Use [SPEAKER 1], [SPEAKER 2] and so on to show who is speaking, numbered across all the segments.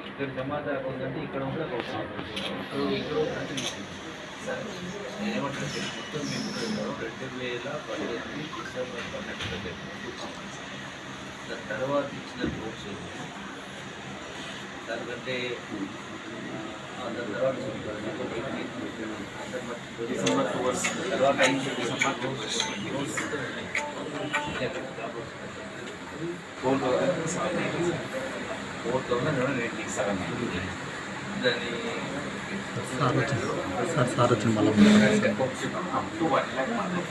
[SPEAKER 1] ఇక్కడ జమాత అకౌంట్ ఇక్కడ కూడా నేనేమంటే మొత్తం మేము 2018 డిసెంబర్ 12 దాని తర్వాత ఇచ్చిన కోర్స్ దానికంటే దాని తర్వాత డిసెంబర్ కోర్స్ తర్వాత డిసెంబర్ కోర్స్ 4,487 దాని సార్ వచ్చిన మళ్ళీ అప్ టు 1 lakh మనం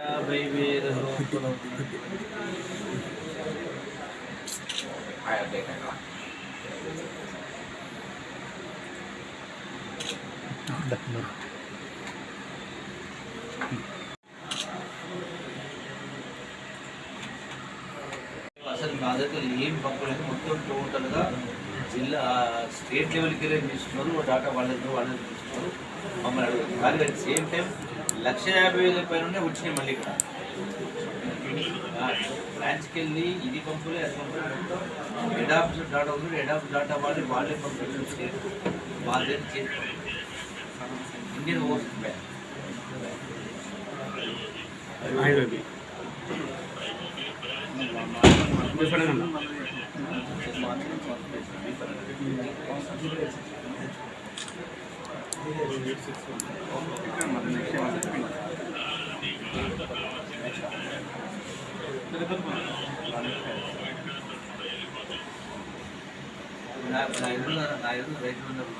[SPEAKER 1] 50,000 అసలు నా దగ్గర ఏం పంపలేదు. మొత్తం టోటల్గా జిల్లా స్టేట్ లెవెల్కి వెళ్ళి తీసుకున్నారు. డాటా వాళ్ళని తీసుకున్నారు, మమ్మల్ని అడుగుతారు. కానీ అట్ సేమ్ టైం 1,50,000 పైన వచ్చినాయి. మళ్ళీ ఇక్కడ బ్రాంచ్కి వెళ్ళి ఇది పంపులే అది పంపులే మొత్తం ఎడాప్స్ డాటా ఉంది. ఎడాప్స్ డాటా వాళ్ళే పంపించారు. వాళ్ళే చేస్తారు. ఇండియన్ ఓవర్సీస్ బ్యాంక్ నా ఎదురు రైతు ఉన్నారు.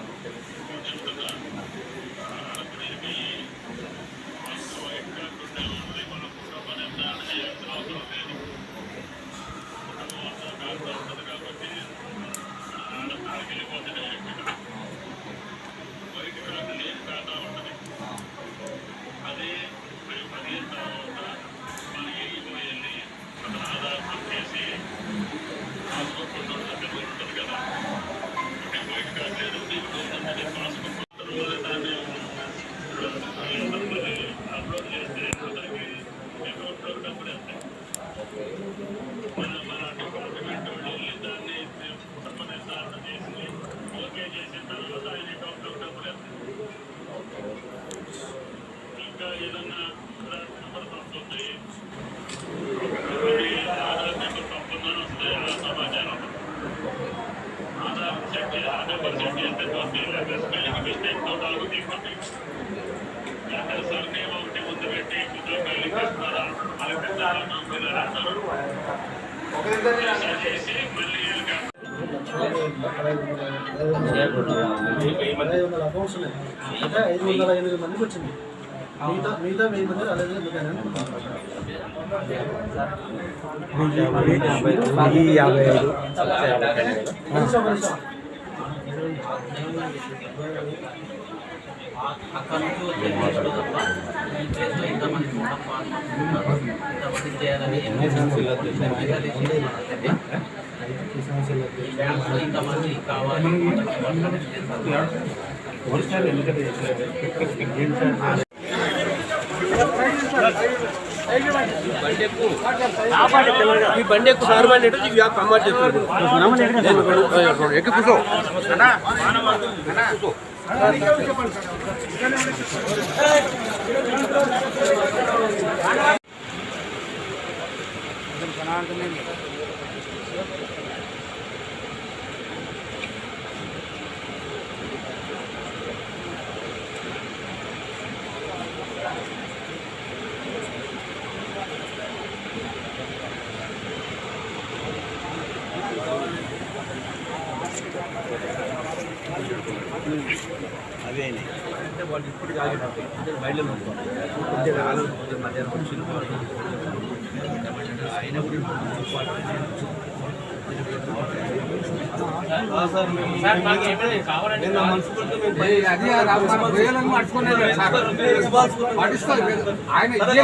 [SPEAKER 2] అంటే 508 మందికి వచ్చింది. మిగతా 1000 మంది అలాగే
[SPEAKER 1] అక్కడ నుంచి వచ్చే తప్ప ఈ ప్లేస్లో ఇంతమంది ఇంతమంది చేయాలని ఈ బ్యాంక్లో ఇంతమంది కావాలి.
[SPEAKER 3] ఈ బండి ఎక్కువ సార్ బండి ప్రమాదం చేస్తారు. ఎక్కి కూర్చో
[SPEAKER 1] అవే అయినాయి.
[SPEAKER 3] అంటే వాళ్ళు ఇప్పుడు ఆగిపోతాయి బయలు మధ్యాహ్నం వచ్చిన ఆయన కూడా
[SPEAKER 4] ఆయన